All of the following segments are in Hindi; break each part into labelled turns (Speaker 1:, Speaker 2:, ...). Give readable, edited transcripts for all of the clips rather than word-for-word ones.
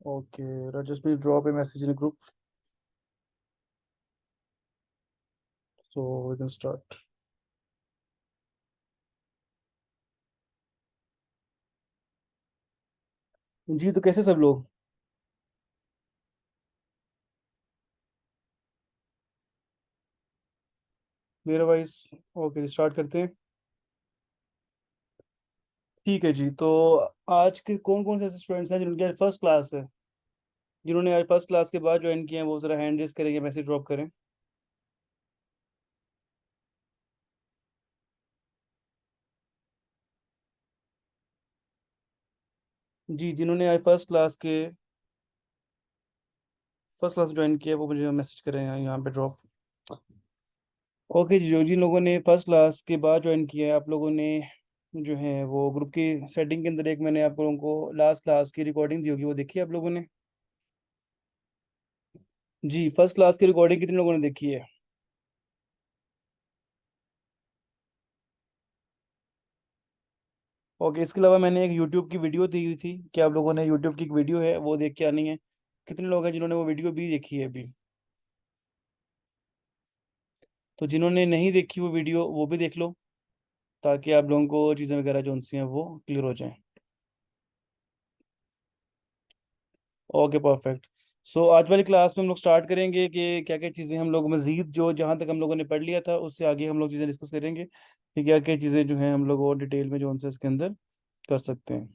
Speaker 1: Okay, just please drop a message in a group so we can start. जी, तो कैसे सब लोग? मेरा वॉइस ओके, स्टार्ट करते हैं। ठीक है जी। तो आज के कौन कौन से ऐसे स्टूडेंट्स हैं जिनकी आज फर्स्ट क्लास है, जिन्होंने आज फर्स्ट क्लास के बाद ज्वाइन किए हैं, वो जरा हैंड रेस करेंगे, मैसेज ड्रॉप करें। जी, जिन्होंने आज फर्स्ट क्लास ज्वाइन किया है वो मुझे मैसेज करें यहाँ पे ड्रॉप। ओके जी, जो जिन लोगों ने फर्स्ट क्लास के बाद ज्वाइन किया है, आप लोगों ने जो है वो ग्रुप की सेटिंग के अंदर एक मैंने आप लोगों को लास्ट क्लास की रिकॉर्डिंग दी होगी, वो देखी है आप लोगों ने? जी, फर्स्ट क्लास की रिकॉर्डिंग कितने लोगों ने देखी है? ओके, इसके अलावा मैंने एक यूट्यूब की वीडियो दी हुई थी कि आप लोगों ने यूट्यूब की एक वीडियो है वो देख के आनी है। कितने लोग हैं जिन्होंने वो वीडियो भी देखी है अभी? तो जिन्होंने नहीं देखी वो वीडियो वो भी देख लो, ताकि आप लोगों को चीज़ें वगैरह जो उनसी हैं वो क्लियर हो जाएं। Okay, perfect. सो आज वाली क्लास में हम लोग स्टार्ट करेंगे कि क्या क्या चीज़ें हम लोग मज़ीद जो जहाँ तक हम लोगों ने पढ़ लिया था उससे आगे हम लोग चीज़ें डिस्कस करेंगे कि क्या क्या चीज़ें जो हैं हम लोग और डिटेल में जो उनसे इसके अंदर कर सकते हैं।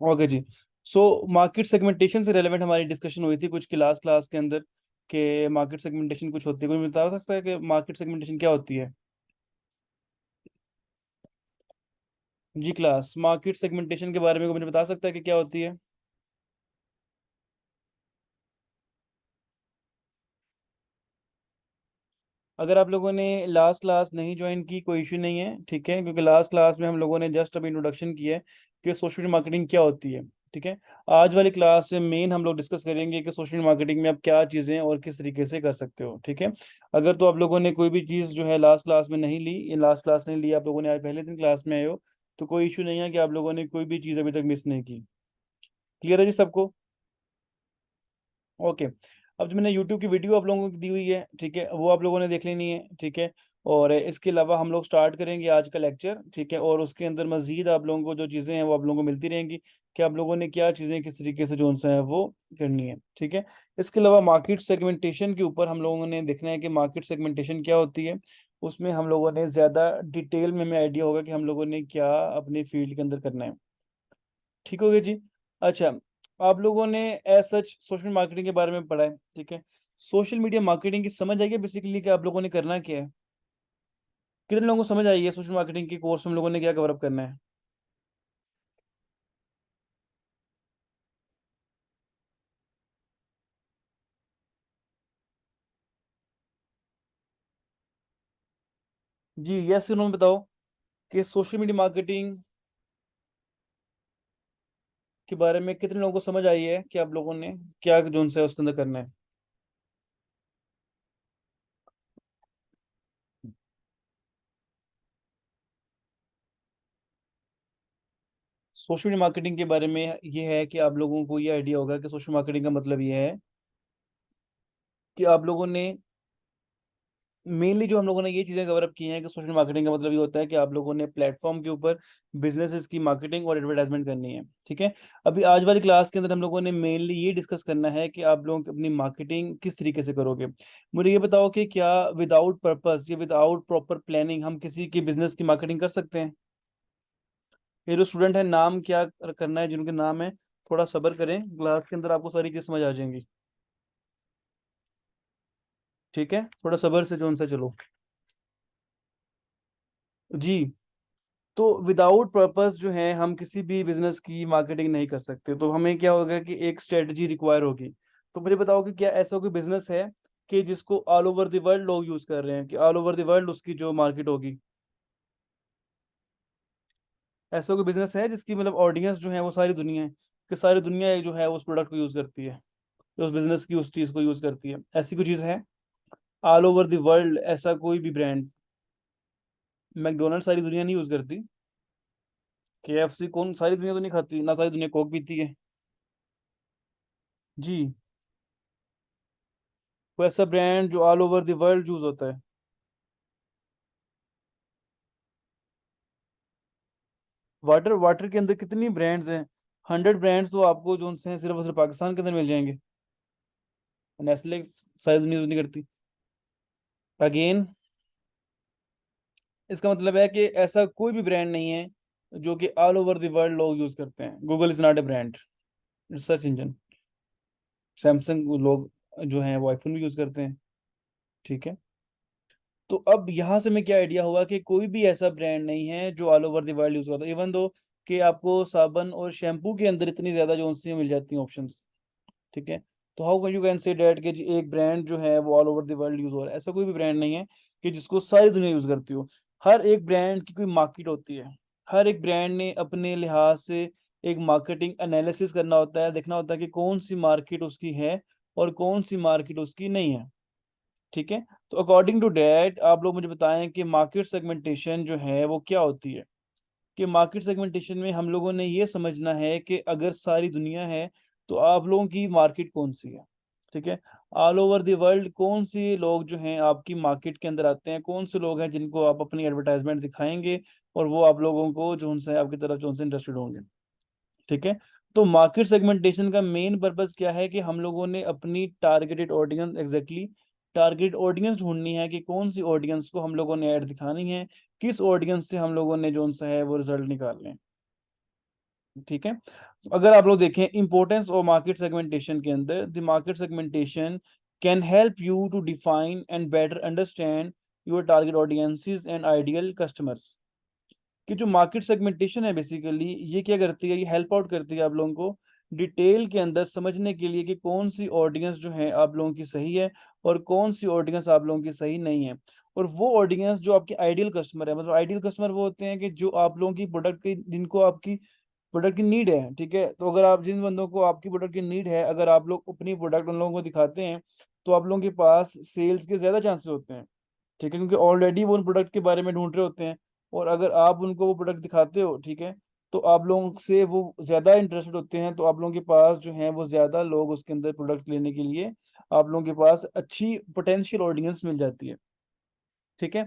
Speaker 1: ओके जी। सो मार्केट सेगमेंटेशन से रेलेवेंट हमारी डिस्कशन हुई थी कुछ क्लास क्लास के अंदर, कि मार्केट सेगमेंटेशन कुछ होती है, कोई बता सकता है कि मार्केट सेगमेंटेशन क्या होती है? जी क्लास, मार्केट सेगमेंटेशन के बारे में कोई मुझे बता सकता है कि क्या होती है? अगर आप लोगों ने लास्ट क्लास नहीं ज्वाइन की, कोई इशू नहीं है, ठीक है, क्योंकि लास्ट क्लास में हम लोगों ने जस्ट अभी इंट्रोडक्शन किया है कि सोशल मार्केटिंग क्या होती है। ठीक है। आज वाली क्लास से मेन हम लोग डिस्कस करेंगे कि सोशल मार्केटिंग में आप क्या चीज़ें और किस तरीके से कर सकते हो। ठीक है। अगर तो आप लोगों ने कोई भी चीज़ जो है लास्ट क्लास में नहीं ली, या लास्ट क्लास नहीं ली, आप लोगों ने आज पहले दिन क्लास में आए हो, तो कोई इशू नहीं है कि आप लोगों ने कोई भी चीज़ अभी तक मिस नहीं की। क्लियर है जी सबको? ओके। अब जो मैंने यूट्यूब की वीडियो आप लोगों को दी हुई है, ठीक है, वो आप लोगों ने देख लेनी है। ठीक है। और इसके अलावा हम लोग स्टार्ट करेंगे आज का लेक्चर, ठीक है, और उसके अंदर मजीद आप लोगों को जो चीज़ें हैं वो आप लोगों को मिलती रहेंगी कि आप लोगों ने क्या चीज़ें किस तरीके से जो उनसे है वो करनी है। ठीक है। इसके अलावा मार्केट सेगमेंटेशन के ऊपर हम लोगों ने देखना है कि मार्केट सेगमेंटेशन क्या होती है। उसमें हम लोगों ने ज़्यादा डिटेल में हमें आइडिया होगा कि हम लोगों ने क्या अपने फील्ड के अंदर करना है। ठीक हो गया जी। अच्छा, आप लोगों ने एज सच सोशल मार्केटिंग के बारे में पढ़ा है, ठीक है। सोशल मीडिया मार्केटिंग की समझ आई है बेसिकली कि आप लोगों ने करना क्या है? कितने लोगों को समझ आई है सोशल मार्केटिंग के कोर्स में हम लोगों ने क्या कवर अप करना है? जी, यस उन्होंने बताओ कि सोशल मीडिया मार्केटिंग के बारे में कितने लोगों को समझ आई है कि आप लोगों ने क्या जोन से उसके अंदर करना है? सोशल मीडिया मार्केटिंग के बारे में ये है कि आप लोगों को ये आइडिया होगा कि सोशल मार्केटिंग का मतलब ये है कि आप लोगों ने मेनली जो हम लोगों ने ये चीज़ें कवर अप की हैं कि सोशल मार्केटिंग का मतलब ये होता है कि आप लोगों ने प्लेटफॉर्म के ऊपर बिजनेसेस की मार्केटिंग और एडवर्टाइजमेंट करनी है। ठीक है। अभी आज वाली क्लास के अंदर हम लोगों ने मेनली ये डिस्कस करना है कि आप लोग अपनी मार्केटिंग किस तरीके से करोगे। मुझे ये बताओ कि क्या विदाउट पर्पस या विदाउट प्रॉपर प्लानिंग हम किसी के बिजनेस की मार्केटिंग कर सकते हैं? ये जो स्टूडेंट है, नाम क्या करना है जिनके नाम है, थोड़ा सब्र करें, क्लास के अंदर आपको सारी चीज़ समझ आ जाएंगी। ठीक है, थोड़ा सब्र से जो उनसे चलो। जी। तो विदाउट पर्पस जो है हम किसी भी बिजनेस की मार्केटिंग नहीं कर सकते, तो हमें क्या होगा कि एक स्ट्रेटजी रिक्वायर होगी। तो मुझे बताओ कि क्या ऐसा कोई बिजनेस है कि जिसको ऑल ओवर द वर्ल्ड लोग यूज कर रहे हैं, कि ऑल ओवर द वर्ल्ड उसकी जो मार्केट होगी? ऐसा कोई बिजनेस है जिसकी मतलब ऑडियंस जो है वो सारी दुनिया है, कि सारी दुनिया जो है उस प्रोडक्ट को यूज करती है, उस बिजनेस की उस चीज को यूज करती है, ऐसी कोई चीज है ऑल ओवर द वर्ल्ड? ऐसा कोई भी ब्रांड? मैकडोनल्ड सारी दुनिया नहीं यूज करती। केएफसी कौन सारी दुनिया तो नहीं खाती ना, सारी दुनिया कोक पीती है। जी, कोई ऐसा ब्रांड जो all over the world use होता है। वाटर वाटर के अंदर कितनी ब्रांड्स हैं? 100 ब्रांड्स तो आपको जो उनसे हैं सिर्फ और सिर्फ पाकिस्तान के अंदर मिल जाएंगे। नेस्ले शायद यूज नहीं करती। अगेन, इसका मतलब है कि ऐसा कोई भी ब्रांड नहीं है जो कि ऑल ओवर द वर्ल्ड लोग यूज करते हैं। Google is not a brand, search engine. Samsung लोग जो हैं वो आईफोन भी यूज करते हैं। ठीक है। तो अब यहाँ से मैं क्या आइडिया हुआ कि कोई भी ऐसा ब्रांड नहीं है जो all over the world use करता है, इवन दो कि आपको साबुन और शैम्पू के अंदर इतनी ज्यादा जो उनसे मिल जाती हैं ऑप्शंस। ठीक है। तो how you can say that कि जी एक ब्रांड जो है वो all over the world use हो रहा है? ऐसा कोई भी ब्रांड नहीं है कि जिसको सारी दुनिया यूज करती हो। हर एक ब्रांड की कोई मार्केट होती है। हर एक ब्रांड ने अपने लिहाज से एक मार्केटिंग एनालिसिस करना होता है, देखना होता है कि कौन सी मार्केट उसकी है और कौन सी मार्केट उसकी नहीं है। ठीक है। तो अकॉर्डिंग टू डैट आप लोग मुझे बताएं कि मार्केट सेगमेंटेशन जो है वो क्या होती है। कि मार्केट सेगमेंटेशन में हम लोगों ने ये समझना है कि अगर सारी दुनिया है तो आप लोगों की मार्केट कौन सी है। ठीक है। ऑल ओवर द वर्ल्ड कौन सी लोग जो हैं आपकी मार्केट के अंदर आते हैं, कौन से लोग हैं जिनको आप अपनी एडवर्टाइजमेंट दिखाएंगे और वो आप लोगों को जो उनसे आपकी तरफ जो उनसे इंटरेस्टेड होंगे। ठीक है। तो मार्केट सेगमेंटेशन का मेन पर्पस क्या है कि हम लोगों ने अपनी targeted audience, exactly target audience ढूंढनी है कि कौन सी ऑडियंस को हम लोगों ने ऐड दिखानी है, किस ऑडियंस से हम लोगों ने जो उनसा है वो रिजल्ट निकालने हैं। ठीक है। तो अगर आप लोग देखें इंपॉर्टेंस ऑफ मार्केट सेगमेंटेशन के अंदर, the market segmentation can help you to define and better understand your target audiences and ideal customers. कि जो मार्केट सेगमेंटेशन है बेसिकली ये क्या करती है, ये हेल्प आउट करती है आप लोगों को डिटेल के अंदर समझने के लिए कि कौन सी ऑडियंस जो है आप लोगों की सही है और कौन सी ऑडियंस आप लोगों की सही नहीं है। और वो ऑडियंस जो आपके आइडियल कस्टमर है, मतलब आइडियल कस्टमर वो होते हैं कि जो आप लोगों की प्रोडक्ट की, जिनको आपकी प्रोडक्ट की नीड है। ठीक है। तो अगर आप जिन बंदों को आपकी प्रोडक्ट की नीड है, अगर आप लोग अपनी प्रोडक्ट उन लोगों को दिखाते हैं तो आप लोगों के पास सेल्स के ज्यादा चांसेस होते हैं। ठीक है। क्योंकि ऑलरेडी वो उन प्रोडक्ट के बारे में ढूंढ रहे होते हैं और अगर आप उनको वो प्रोडक्ट दिखाते हो, ठीक है, तो आप लोगों से वो ज्यादा इंटरेस्टेड होते हैं, तो आप लोगों के पास जो है वो ज्यादा लोग उसके अंदर प्रोडक्ट लेने के लिए आप लोगों के पास अच्छी पोटेंशियल ऑडियंस मिल जाती है। ठीक है।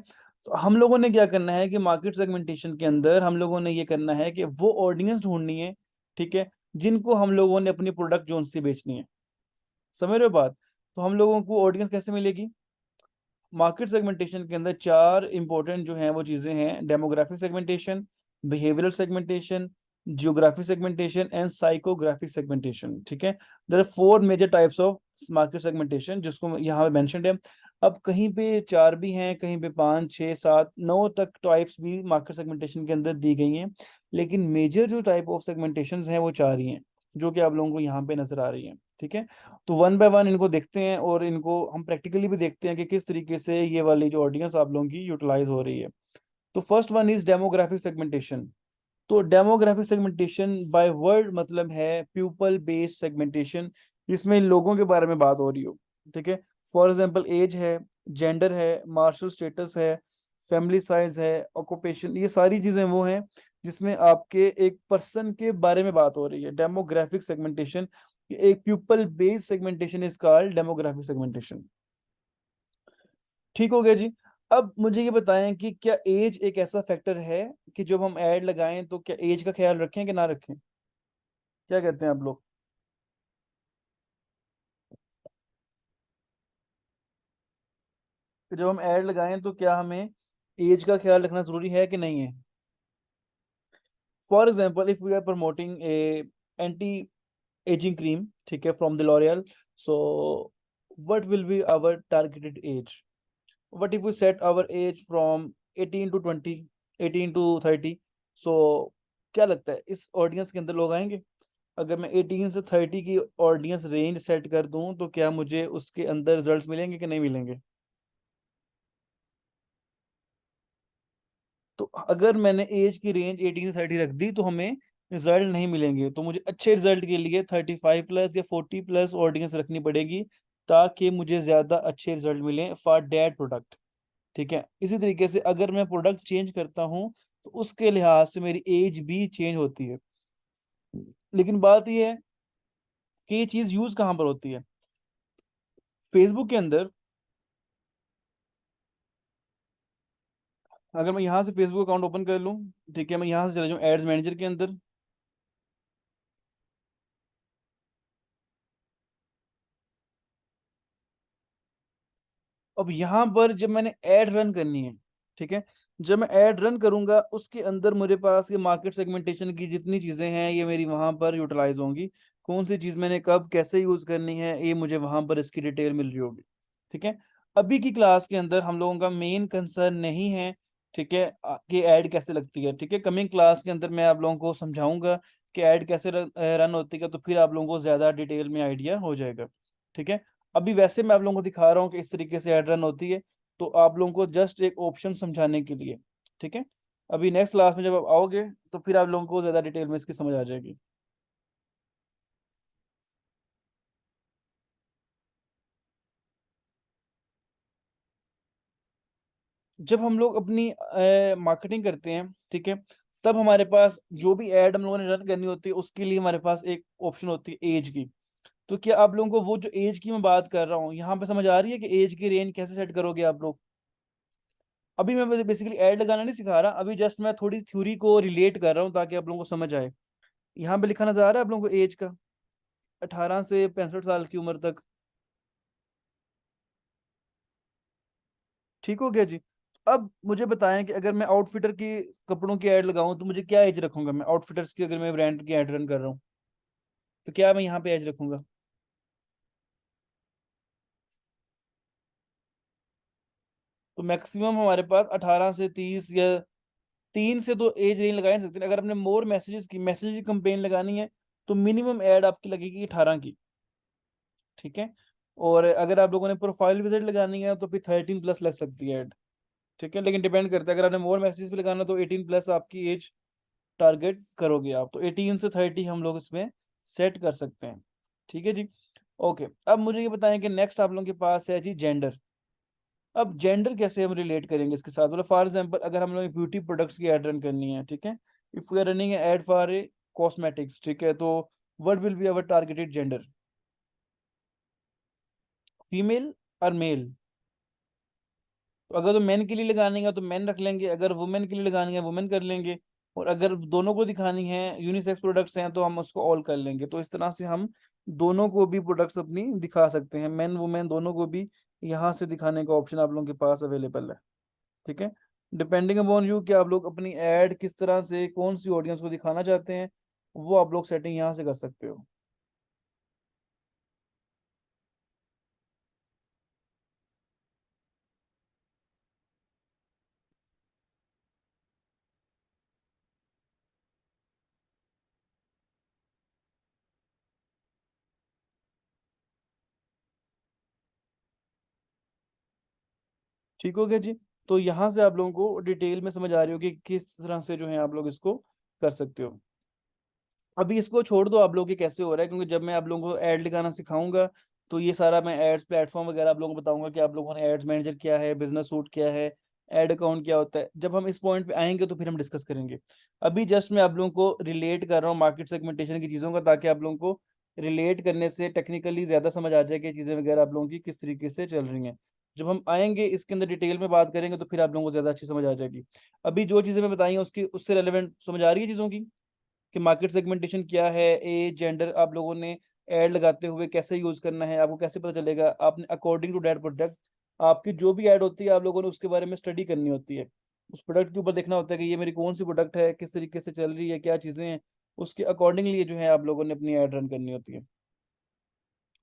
Speaker 1: तो हम लोगों ने क्या करना है कि मार्केट सेगमेंटेशन के अंदर हम लोगों ने ये करना है कि वो ऑडियंस ढूंढनी है। ठीक है। जिनको हम लोगों ने अपनी प्रोडक्ट जो उनसे बेचनी है। समझ रहे हो बात? तो हम लोगों को ऑडियंस कैसे मिलेगी? मार्केट सेगमेंटेशन के अंदर चार इंपॉर्टेंट जो हैं वो चीजें हैं: demographic segmentation, behavioural segmentation, geographic segmentation and psychographic segmentation. ठीक है। There are 4 major types of market segmentation जिसको यहाँ पे मेंशन्ड है। अब कहीं पे चार भी हैं, कहीं पे पाँच, छः, सात, नौ तक टाइप्स भी मार्केट सेगमेंटेशन के अंदर दी गई हैं। लेकिन मेजर जो टाइप ऑफ सेगमेंटेशन हैं वो चार ही हैं जो कि आप लोगों को यहाँ पे नजर आ रही हैं। ठीक है। तो वन बाय वन इनको देखते हैं और इनको हम प्रैक्टिकली भी देखते हैं कि किस तरीके से ये वाली जो ऑडियंस आप लोगों की यूटिलाइज हो रही है। तो first one is demographic segmentation. तो डेमोग्राफिक सेगमेंटेशन बाय वर्ड मतलब है पीपल बेस्ड सेगमेंटेशन, जिसमें लोगों के बारे में बात हो रही हो। ठीक है। फॉर एग्जांपल एज है, जेंडर है, मार्शल स्टेटस है, फैमिली साइज है, ऑक्यूपेशन, ये सारी चीजें वो हैं जिसमें आपके एक पर्सन के बारे में बात हो रही है। डेमोग्राफिक सेगमेंटेशन, एक people based segmentation is called demographic segmentation. ठीक हो गया जी। अब मुझे ये बताएं कि क्या एज एक ऐसा फैक्टर है कि जब हम ऐड लगाएं तो क्या एज का ख्याल रखें कि ना रखें? क्या कहते हैं आप लोग? कि जब हम ऐड लगाएं तो क्या हमें एज का ख्याल रखना जरूरी है कि नहीं है? For example if we are promoting a anti aging cream, ठीक है, from the L'Oreal, so what will be our targeted age? What if we set our age from 18 to 20, 18 to 30? So क्या लगता है इस ऑडियंस के अंदर लोग आएंगे? अगर मैं 18 से 30 की ऑडियंस रेंज सेट कर दूं तो क्या मुझे उसके अंदर रिजल्ट्स मिलेंगे कि नहीं मिलेंगे? तो अगर मैंने एज की रेंज 18 से 30 रख दी तो हमें रिजल्ट नहीं मिलेंगे। तो मुझे अच्छे रिजल्ट के लिए 35+ या 40+ ऑडियंस रखनी पड़ेगी ताकि मुझे ज्यादा अच्छे रिजल्ट मिले फॉर दैट प्रोडक्ट। ठीक है। इसी तरीके से अगर मैं प्रोडक्ट चेंज करता हूँ तो उसके लिहाज से मेरी एज भी चेंज होती है। लेकिन बात यह है कि ये चीज यूज कहाँ पर होती है। फेसबुक के अंदर अगर मैं यहाँ से फेसबुक अकाउंट ओपन कर लूँ, ठीक है, मैं यहाँ से चला जाऊँ एड्स मैनेजर के अंदर। अब यहाँ पर जब मैंने ऐड रन करनी है, ठीक है, जब मैं ऐड रन करूंगा उसके अंदर मेरे पास ये मार्केट सेगमेंटेशन की जितनी चीजें हैं ये मेरी वहां पर यूटिलाइज होंगी। कौन सी चीज मैंने कब कैसे यूज करनी है ये मुझे वहां पर इसकी डिटेल मिल रही होगी। ठीक है। अभी की क्लास के अंदर हम लोगों का मेन कंसर्न नहीं है, ठीक है, कि ऐड कैसे लगती है। ठीक है, कमिंग क्लास के अंदर मैं आप लोगों को समझाऊंगा कि ऐड कैसे रन होती है, तो फिर आप लोगों को ज्यादा डिटेल में आइडिया हो जाएगा। ठीक है। अभी वैसे मैं आप लोगों को दिखा रहा हूँ कि इस तरीके से ऐड रन होती है, तो आप लोगों को जस्ट एक ऑप्शन समझाने के लिए। ठीक है। अभी नेक्स्ट क्लास में जब आप आओगे तो फिर आप लोगों को ज्यादा डिटेल में इसकी समझ आ जाएगी। जब हम लोग अपनी मार्केटिंग करते हैं, ठीक है, तब हमारे पास जो भी ऐड हम लोगों ने रन करनी होती है उसके लिए हमारे पास एक ऑप्शन होती है एज की। तो क्या आप लोगों को वो जो एज की मैं बात कर रहा हूँ यहाँ पे समझ आ रही है कि एज की रेंज कैसे सेट करोगे आप लोग। अभी मैं बेसिकली ऐड लगाना नहीं सिखा रहा, अभी जस्ट मैं थोड़ी थ्योरी को रिलेट कर रहा हूँ ताकि आप लोगों को समझ आए। यहाँ पे लिखा नजर आ रहा है आप लोगों को एज का, 18 से 65 साल की उम्र तक। ठीक हो गया जी। अब मुझे बताएं कि अगर मैं आउटफिटर की कपड़ों की ऐड लगाऊं तो मुझे क्या एज रखूंगा। मैं आउटफिटर्स की अगर मैं ब्रांड की ऐड रन कर रहा हूँ तो क्या मैं यहाँ पे एज रखूंगा। तो मैक्सिमम हमारे पास 18 से 30 या 3 से तो एज रेंज लगा ही नहीं सकते। अगर आपने मोर मैसेजेस की मैसेज की कंपेन लगानी है तो मिनिमम ऐड आपकी लगेगी 18 की। ठीक है। और अगर आप लोगों ने प्रोफाइल विजिट लगानी है तो फिर 13 प्लस लग सकती है ऐड। ठीक है, लेकिन डिपेंड करता है, अगर आपने मोर मैसेज पे लगाना तो 18 प्लस आपकी एज टारगेट करोगे आप, तो 18 से 30 हम लोग इसमें सेट कर सकते हैं। ठीक है जी। ओके, अब मुझे ये बताएं कि नेक्स्ट आप लोगों के पास है जी जेंडर। अब जेंडर कैसे हम रिलेट करेंगे इसके साथ। मतलब फॉर एग्जांपल अगर हम लोग ब्यूटी प्रोडक्ट्स की एड रन करनी है, ठीक है, if we are running ad for a cosmetics, ठीक है, तो what will be our targeted gender, female और मेल। तो अगर तो मेन के लिए लगानी है तो मेन रख लेंगे, अगर वुमेन के लिए लगानी है वुमेन कर लेंगे, और अगर दोनों को दिखानी है यूनिसेक्स प्रोडक्ट्स हैं तो हम उसको ऑल कर लेंगे। तो इस तरह से हम दोनों को भी प्रोडक्ट्स अपनी दिखा सकते हैं, मेन वुमेन दोनों को भी यहाँ से दिखाने का ऑप्शन आप लोगों के पास अवेलेबल है। ठीक है। डिपेंडिंग अपॉन यू कि आप लोग अपनी एड किस तरह से कौन सी ऑडियंस को दिखाना चाहते हैं, वो आप लोग सेटिंग यहाँ से कर सकते हो। ठीक हो गया जी। तो यहाँ से आप लोगों को डिटेल में समझ आ रही हो कि किस तरह से जो है आप लोग इसको कर सकते हो। अभी इसको छोड़ दो आप लोगों के कैसे हो रहा है, क्योंकि जब मैं आप लोगों को ऐड लगाना सिखाऊंगा तो ये सारा मैं एड्स प्लेटफॉर्म वगैरह आप लोगों को बताऊंगा कि आप लोगों ने एड्स मैनेजर क्या है, बिजनेस सूट क्या है, एड अकाउंट क्या होता है। जब हम इस पॉइंट पे आएंगे तो फिर हम डिस्कस करेंगे। अभी जस्ट मैं आप लोगों को रिलेट कर रहा हूँ मार्केट सेगमेंटेशन की चीज़ों का, ताकि आप लोगों को रिलेट करने से टेक्निकली ज़्यादा समझ आ जाए कि चीज़ें वगैरह आप लोगों की किस तरीके से चल रही हैं। जब हम आएंगे इसके अंदर डिटेल में बात करेंगे तो फिर आप लोगों को ज़्यादा अच्छी समझ आ जाएगी। अभी जो चीज़ें मैं बताई हैं उसकी उससे रेलेवेंट समझ आ रही है चीज़ों की, कि मार्केट सेगमेंटेशन क्या है, एज जेंडर आप लोगों ने ऐड लगाते हुए कैसे यूज करना है, आपको कैसे पता चलेगा। आपने अकॉर्डिंग टू दैट प्रोडक्ट आपकी जो भी ऐड होती है आप लोगों ने उसके बारे में स्टडी करनी होती है। उस प्रोडक्ट के ऊपर देखना होता है कि ये मेरी कौन सी प्रोडक्ट है, किस तरीके से चल रही है, क्या चीज़ें हैं, उसके अकॉर्डिंगली जो है आप लोगों ने अपनी ऐड रन करनी होती है।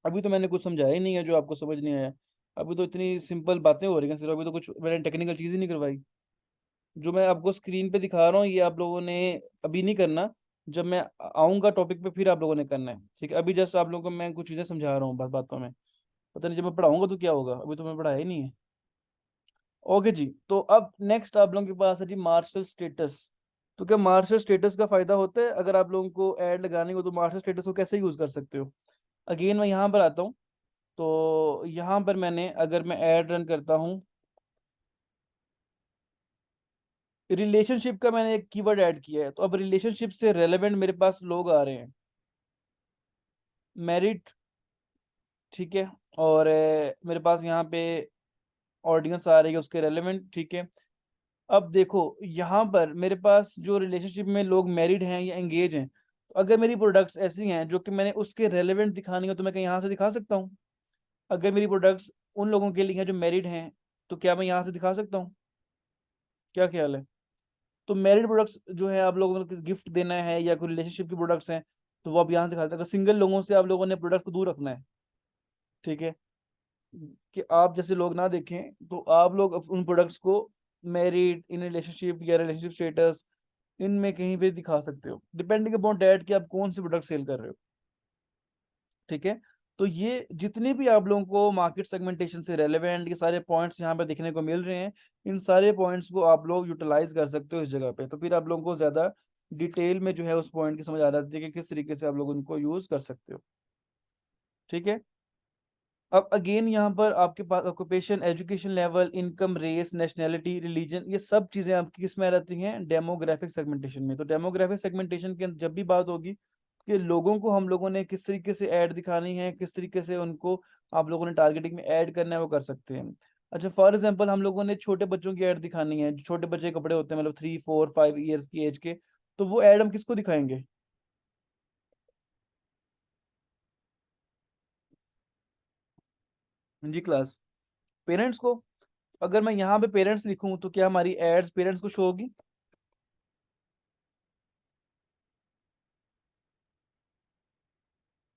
Speaker 1: अभी तो मैंने कुछ समझाया ही नहीं है जो आपको समझ नहीं आया। अभी तो इतनी सिंपल बातें हो रही हैं सिर्फ, अभी तो कुछ मैंने टेक्निकल चीज़ ही नहीं करवाई। जो मैं आपको स्क्रीन पे दिखा रहा हूँ ये आप लोगों ने अभी नहीं करना, जब मैं आऊंगा टॉपिक पे फिर आप लोगों ने करना है। ठीक है, अभी जस्ट आप लोगों को मैं कुछ चीजें समझा रहा हूँ बात बातों में। पता नहीं जब मैं पढ़ाऊंगा तो क्या होगा, अभी तो मैं पढ़ाया ही नहीं है। ओके जी, तो अब नेक्स्ट आप लोगों के पास है जी मार्शल स्टेटस। तो क्या मार्शल स्टेटस का फायदा होता है अगर आप लोगों को ऐड लगानी हो, तो मार्शल स्टेटस को कैसे यूज कर सकते हो। अगेन मैं यहाँ पर आता हूँ, तो यहाँ पर मैंने अगर मैं ऐड रन करता हूँ, रिलेशनशिप का मैंने एक कीवर्ड ऐड किया है, तो अब रिलेशनशिप से रेलेवेंट मेरे पास लोग आ रहे हैं। मेरिट, ठीक है, और मेरे पास यहाँ पे ऑडियंस आ रही है उसके रेलेवेंट, ठीक है। अब देखो यहाँ पर मेरे पास जो रिलेशनशिप में लोग मैरिड हैं या एंगेज हैं, तो अगर मेरी प्रोडक्ट्स ऐसी हैं जो कि मैंने उसके रेलेवेंट दिखानी हो तो मैं कहीं यहाँ से दिखा सकता हूँ। अगर मेरी प्रोडक्ट्स उन लोगों के लिए हैं जो मैरिड हैं, तो क्या मैं यहाँ से दिखा सकता हूँ? क्या ख्याल है? तो मैरिड प्रोडक्ट्स जो है आप लोगों को गिफ्ट देना है या कोई रिलेशनशिप की प्रोडक्ट्स हैं, तो वो आप यहाँ से दिखा सकते हैं। अगर सिंगल लोगों से आप लोगों ने प्रोडक्ट को दूर रखना है, ठीक है, कि आप जैसे लोग ना देखें, तो आप लोग उन प्रोडक्ट्स को मैरिड, इन रिलेशनशिप या रिलेशनशिप स्टेटस, इनमें कहीं पे दिखा सकते हो, डिपेंडिंग अपॉन डैट कि आप कौन सी प्रोडक्ट सेल कर रहे हो, ठीक है। तो ये जितने भी आप लोगों को मार्केट सेगमेंटेशन से रेलेवेंट ये सारे पॉइंट्स यहाँ पे देखने को मिल रहे हैं, इन सारे पॉइंट्स को आप लोग यूटिलाइज कर सकते हो इस जगह पे, तो फिर आप लोगों को ज्यादा डिटेल में जो है उस पॉइंट की समझ आ जाती है कि किस तरीके से आप लोग उनको यूज कर सकते हो, ठीक है। अब अगेन यहाँ पर आपके पास occupation, education level, income, race, nationality, religion, ये सब चीजें आपकी किस में रहती हैं? डेमोग्राफिक सेगमेंटेशन में। तो डेमोग्राफिक सेगमेंटेशन के अंदर जब भी बात होगी कि लोगों को हम लोगों ने किस तरीके से ऐड दिखानी है, किस तरीके से उनको आप लोगों ने टारगेटिंग में ऐड करना है, वो कर सकते हैं। अच्छा, फॉर एग्जाम्पल हम लोगों ने छोटे बच्चों की ऐड दिखानी है, जो छोटे बच्चे के कपड़े होते हैं, मतलब 3 4 5 ईयर्स की एज के, तो वो ऐड हम किसको दिखाएंगे? जी क्लास, पेरेंट्स को। अगर मैं यहाँ पे पेरेंट्स लिखूं तो क्या हमारी एड्स पेरेंट्स को शो होगी?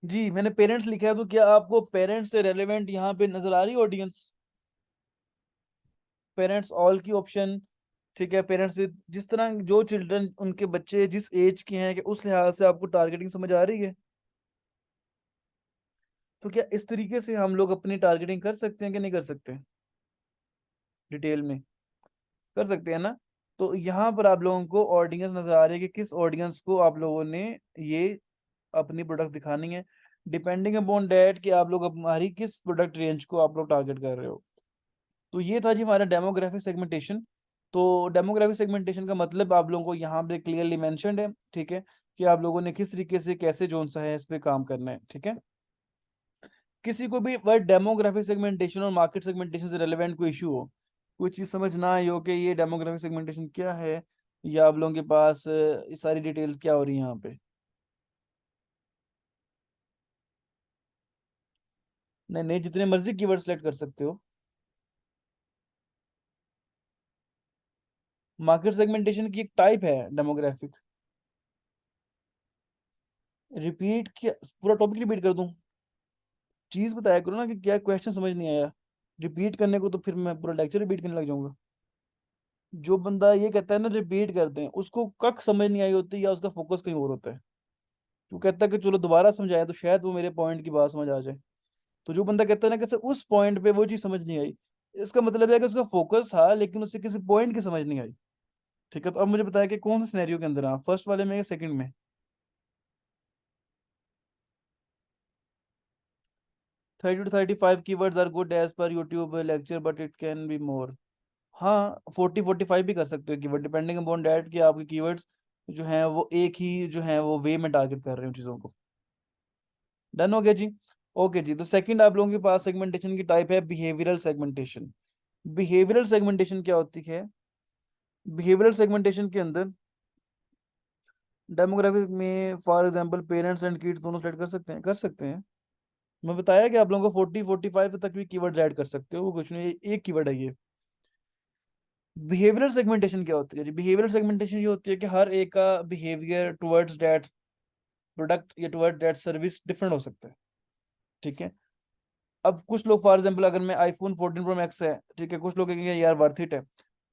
Speaker 1: जी, मैंने पेरेंट्स लिखा है, तो क्या आपको पेरेंट्स से रेलेवेंट यहाँ पे नजर आ रही है ऑडियंस? पेरेंट्स ऑल की ऑप्शन, ठीक है, पेरेंट्स जिस तरह जो चिल्ड्रन उनके बच्चे जिस एज के हैं कि उस लिहाज से आपको टारगेटिंग समझ आ रही है? तो क्या इस तरीके से हम लोग अपनी टारगेटिंग कर सकते हैं कि नहीं कर सकते? डिटेल में कर सकते हैं ना? तो यहाँ पर आप लोगों को ऑडियंस नजर आ रही है कि किस ऑडियंस को आप लोगों ने ये अपनी प्रोडक्ट दिखानी है, डिपेंडिंग अपॉन डेट कि आप लोग हमारी किस प्रोडक्ट रेंज को आप लोग टारगेट कर रहे हो। तो ये था जी हमारा डेमोग्राफिक सेगमेंटेशन। तो डेमोग्राफिक सेगमेंटेशन का मतलब आप लोगों को यहाँ पे क्लियरली मेंशन्ड है, ठीक है, कि आप लोगों ने किस तरीके से कैसे जोन सा है इस पे काम करना है, ठीक है। किसी को भी वर्ड डेमोग्राफिक सेगमेंटेशन और मार्केट सेगमेंटेशन से रिलेवेंट कोई इशू हो, कोई चीज समझ ना आई हो कि ये डेमोग्राफिक सेगमेंटेशन क्या है, या आप लोगों के पास ये सारी डिटेल्स क्या हो रही है यहाँ पे? नहीं नहीं, जितने मर्जी कीवर्ड सेलेक्ट कर सकते हो। मार्केट सेगमेंटेशन की एक टाइप है डेमोग्राफिक। रिपीट किया? पूरा टॉपिक रिपीट कर दूं? चीज बताया करो ना कि क्या क्वेश्चन समझ नहीं आया। रिपीट करने को तो फिर मैं पूरा लेक्चर रिपीट करने लग जाऊंगा। जो बंदा ये कहता है ना रिपीट करते हैं, उसको कख समझ नहीं आई होती या उसका फोकस कहीं और होता है। वो कहता है कि चलो दोबारा समझाया तो शायद वो मेरे पॉइंट की बात समझ आ जाए। तो जो बंदा कहता है ना कि सर उस पॉइंट पे वो चीज समझ नहीं आई, इसका मतलब है कि उसका फोकस था लेकिन उसे किसी पॉइंट की समझ नहीं आई। ठीक है, तो अब मुझे बताया कि कौन से सिनेरियो के अंदर, आप फर्स्ट वाले में या सेकंड में? 30 to 35 keywords are good as per YouTube lecture but it can be more। हाँ, 40 45 भी कर सकते हो कीवर्ड, डिपेंडिंग अपॉन डैट कि आपके कीवर्ड्स जो हैं वो एक ही जो है वो वे में टारगेट कर रहे हो चीज़ों को। डन हो गया जी। ओके जी, तो सेकंड आप लोगों के पास सेगमेंटेशन की टाइप है बिहेवियरल सेगमेंटेशन। बिहेवियरल सेगमेंटेशन क्या होती है? बिहेवियरल सेगमेंटेशन के अंदर डेमोग्राफिक में for example parents and kids दोनों सेलेक्ट कर सकते हैं, कर सकते हैं। मैं बताया कि आप लोगों को 40 45 तक भी कीवर्ड ऐड कर सकते हो, वो कुछ नहीं, एक कीवर्ड है ये। बिहेवियरल सेगमेंटेशन क्या होती है जी? बिहेवियरल सेगमेंटेशन ये होती है कि हर एक का बिहेवियर टुवर्ड्स दैट प्रोडक्ट या टुवर्ड दैट सर्विस डिफरेंट हो सकता है, ठीक है। अब कुछ लोग फॉर एग्जांपल अगर मैं आईफोन 14 प्रो मैक्स है, ठीक है, कुछ लोग कहेंगे यार वर्थ इट है,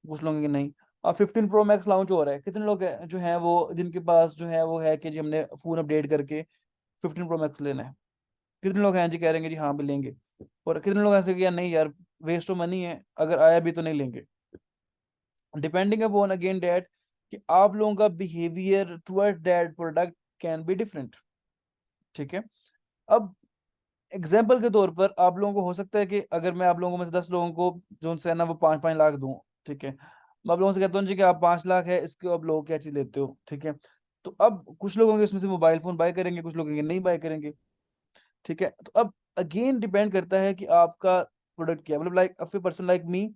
Speaker 1: कुछ लोग कहेंगे नहीं। अब 15 प्रो मैक्स लॉन्च हो रहा है, कितने लोग हैं जो हैं वो जिनके पास जो है वो है कि जी हमने फोन अपडेट करके 15 प्रो मैक्स लेना है? कितने लोग हैं जी कह रहे हैं कि जी हाँ भी लेंगे? और कितने लोग ऐसे कि यार नहीं यार, वेस्ट ऑफ मनी है, अगर आया भी तो नहीं लेंगे? डिपेंडिंग अपॉन अगेन डेट कि आप लोगों का behaviour toward that product can be different, ठीक है। अब एग्जाम्पल के तौर पर आप लोगों को हो सकता है कि अगर मैं आप लोगों में से 10 लोगों को जो उनसे है ना वो 5 5 लाख दूं, ठीक है, मैं आप लोगों से कहता हूँ जी कि आप 5 लाख है इसके, अब लोग क्या चीज लेते हो, ठीक है। तो अब कुछ लोग होंगे इसमें से मोबाइल फोन बाय करेंगे, कुछ लोग होंगे नहीं बाय करेंगे। ठीक है। तो अब अगेन डिपेंड करता है कि आपका प्रोडक्ट क्या है, मतलब like a person like me,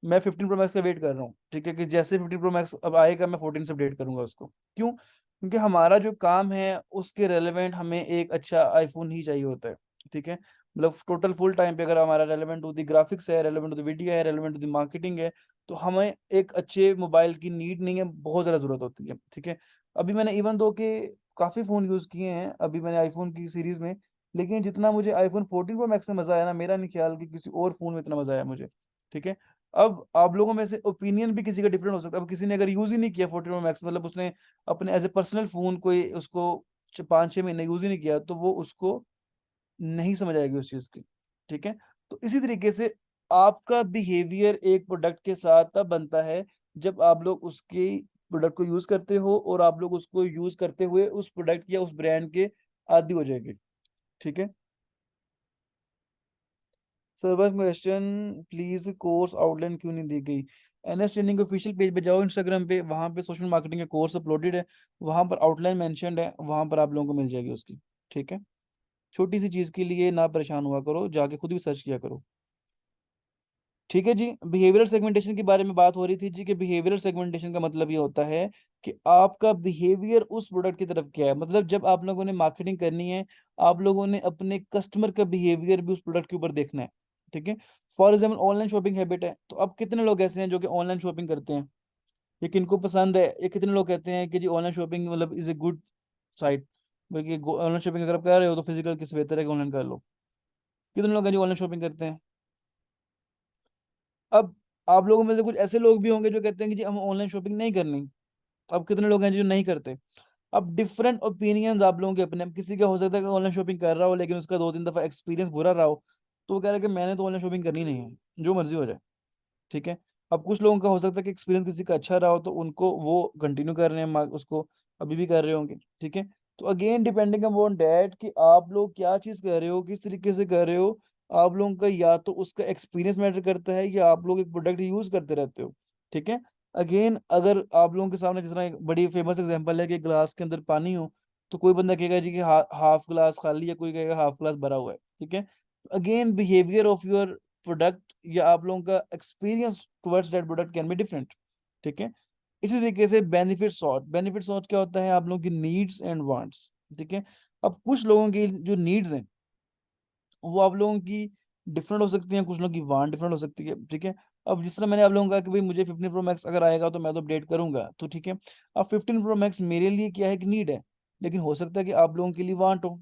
Speaker 1: मैं 15 प्रो मैक्स का वेट कर रहा हूँ, ठीक है, कि जैसे 15 प्रो मैक्स अब आएगा मैं 14 से अपडेट करूंगा उसको। क्यों? क्योंकि हमारा जो काम है उसके रेलेवेंट हमें एक अच्छा आईफोन ही चाहिए होता है, ठीक है। मतलब टोटल फुल टाइम पे अगर हमारा रेलेवेंट टू द ग्राफिक्स है, रेलेवेंट टू द वीडियो है, रेलेवेंट टू द मार्केटिंग है, तो हमें एक अच्छे मोबाइल की नीड नहीं है, बहुत ज़्यादा ज़रूरत होती है, ठीक है। अभी मैंने इवन दो के काफ़ी फ़ोन यूज़ किए हैं अभी मैंने आईफोन की सीरीज़ में, लेकिन जितना मुझे आईफोन 14 प्रो मैक्स में मज़ा आया ना, मेरा नहीं ख्याल कि किसी और फ़ोन में इतना मज़ा आया मुझे, ठीक है। अब आप लोगों में से ओपिनियन भी किसी का डिफरेंट हो सकता है। अब किसी ने अगर यूज़ ही नहीं किया 14 प्रो मैक्स, मतलब उसने अपने एज़ अ पर्सनल फ़ोन कोई उसको 5-6 महीने यूज़ ही नहीं किया, तो वो उसको नहीं समझ आएगी उस चीज़ की, ठीक है। तो इसी तरीके से आपका बिहेवियर एक प्रोडक्ट के साथ तब बनता है जब आप लोग उसके प्रोडक्ट को यूज़ करते हो और आप लोग उसको यूज़ करते हुए उस प्रोडक्ट या उस ब्रांड के आदी हो जाएंगे, ठीक है। Server question, please course outline क्यों नहीं दी गई? एनएस ट्रेनिंग ऑफिशियल पेज पे जाओ इंस्टाग्राम पे, वहां पे सोशल मार्केटिंग का कोर्स अपलोडेड है, वहां पर आउटलाइन मेंशन्ड है, वहां पर आप लोगों को मिल जाएगी उसकी, ठीक है। छोटी सी चीज के लिए ना परेशान हुआ करो, जाके खुद भी सर्च किया करो, ठीक है जी। बिहेवियरल सेगमेंटेशन के बारे में बात हो रही थी जी, कि बिहेवियरल सेगमेंटेशन का मतलब ये होता है कि आपका बिहेवियर उस प्रोडक्ट की तरफ क्या है, मतलब जब आप लोगों ने मार्केटिंग करनी है, आप लोगों ने अपने कस्टमर का बिहेवियर भी उस प्रोडक्ट के ऊपर देखना है, ठीक है। For example online shopping habit है, तो अब कितने लोग ऐसे हैं जो कि ऑनलाइन शॉपिंग करते हैं, ये किनको पसंद है, ये कितने लोग कहते हैं कि जी ऑनलाइन शॉपिंग मतलब इज ए गुड साइट, बल्कि ऑनलाइन शॉपिंग अगर आप कर रहे हो तो फिजिकल किस बेहतर है कि ऑनलाइन कर लो। कितने लोग हैं जो ऑनलाइन शॉपिंग करते हैं? अब आप लोगों में से कुछ ऐसे लोग भी होंगे जो कहते हैं कि जी हम ऑनलाइन शॉपिंग नहीं करनी। अब कितने लोग हैं जो नहीं करते? अब डिफरेंट ओपिनियंस आप लोगों के अपने, अब किसी का हो सकता है कि ऑनलाइन शॉपिंग कर रहा हो लेकिन उसका 2-3 दफा एक्सपीरियंस बुरा रहा हो, तो वो कह रहा है कि मैंने तो ऑनलाइन शॉपिंग करनी नहीं है, जो मर्जी हो जाए, ठीक है। अब कुछ लोगों का हो सकता है कि एक्सपीरियंस किसी का अच्छा रहा हो, तो उनको वो कंटिन्यू कर रहे हैं उसको अभी भी कर रहे होंगे, ठीक है। तो अगेन डिपेंडिंग अपॉन डैट कि आप लोग क्या चीज़ कर रहे हो, किस तरीके से कर रहे हो, आप लोगों का या तो उसका एक्सपीरियंस मैटर करता है या आप लोग एक प्रोडक्ट यूज करते रहते हो, ठीक है। अगेन अगर आप लोगों के सामने जिस तरह एक बड़ी फेमस एग्जांपल है कि ग्लास के अंदर पानी हो, तो कोई बंदा कहेगा जी कि हाफ ग्लास खाली है, कोई कहेगा हाफ ग्लास भरा हुआ है, ठीक है। Again behaviour of your product या आप लोगों का experience towards that product can be different, ठीक है। इसी तरीके से बेनिफिट सॉर्ट क्या होता है, आप लोगों की नीड्स एंड वांट्स, ठीक है। अब कुछ लोगों की जो नीड्स हैं वो आप लोगों की डिफरेंट हो सकती हैं, कुछ लोगों की वांट डिफरेंट हो सकती है, ठीक है। अब जिस तरह मैंने आप लोगों को कहा कि भाई मुझे 15 प्रो मैक्स अगर आएगा तो मैं तो अपडेट करूंगा, तो ठीक है। अब 15 प्रो मैक्स मेरे लिए क्या है कि नीड है, लेकिन हो सकता है कि आप लोगों के लिए वांट हो,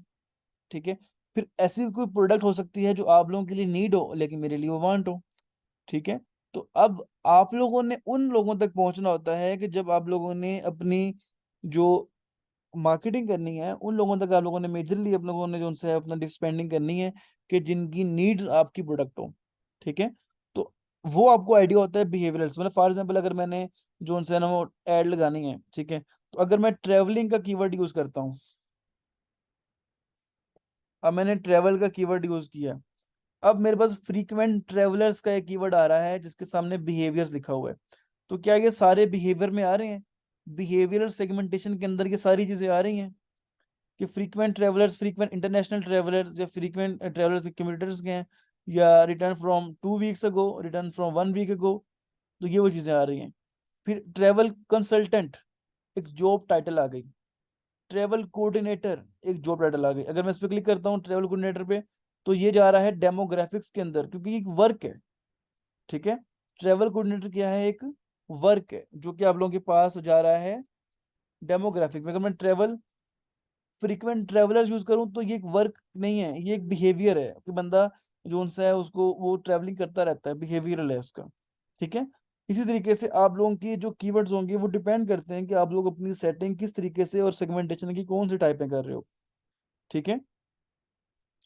Speaker 1: ठीक है। फिर ऐसी कोई प्रोडक्ट हो सकती है जो आप लोगों के लिए नीड हो लेकिन मेरे लिए वो वांट हो, ठीक है। तो अब आप लोगों ने उन लोगों तक पहुंचना होता है कि जब आप लोगों ने अपनी जो मार्केटिंग करनी है, उन लोगों तक आप लोगों ने मेजरली आप लोगों ने जो उनसे अपना स्पेंडिंग करनी है कि जिनकी नीड्स आपकी प्रोडक्ट हो, ठीक है। तो वो आपको आइडिया होता है बिहेवियरल, मतलब फॉर एग्जांपल अगर मैंने जो उनसे है ना वो एड लगानी है, ठीक है, तो अगर मैं ट्रेवलिंग का कीवर्ड यूज करता हूँ, अब मैंने ट्रेवल का कीवर्ड यूज किया, अब मेरे पास फ्रीक्वेंट ट्रेवलर्स का एक कीवर्ड आ रहा है जिसके सामने बिहेवियर्स लिखा हुआ है, तो क्या ये सारे बिहेवियर में आ रहे हैं? बिहेवियरल सेगमेंटेशन के अंदर ये सारी चीजें आ रही हैं कि frequent travellers, frequent international travellers या फ्रीक्वेंट ट्रेवलर्स कम्यूटेटर्स के हैं, या return from 2 weeks ago, return from 1 week ago, तो ये वो चीज़ें आ रही हैं। फिर ट्रेवल कंसल्टेंट एक जॉब टाइटल आ गई, ट्रेवल कोऑर्डिनेटर एक जॉब टाइटल आ गई। अगर मैं इस पर क्लिक करता हूँ ट्रेवल कोऑर्डिनेटर पे, तो ये जा रहा है डेमोग्राफिक्स के अंदर, क्योंकि ये एक वर्क है, ठीक है। ट्रेवल कोऑर्डिनेटर क्या है? एक वर्क है जो कि आप लोगों के पास जा रहा है डेमोग्राफिक में। अगर मैं ट्रेवल फ्रीक्वेंट ट्रेवलर्स यूज करूं तो ये एक वर्क नहीं है, ये एक बिहेवियर है कि बंदा जो उनसे है उसको वो ट्रैवलिंग करता रहता है, बिहेवियरल है उसका, ठीक है। इसी तरीके से आप लोगों की जो कीवर्ड्स होंगे वो डिपेंड करते हैं कि आप लोग अपनी सेटिंग किस तरीके से और सेगमेंटेशन की कौन सी टाइपें कर रहे हो, ठीक है।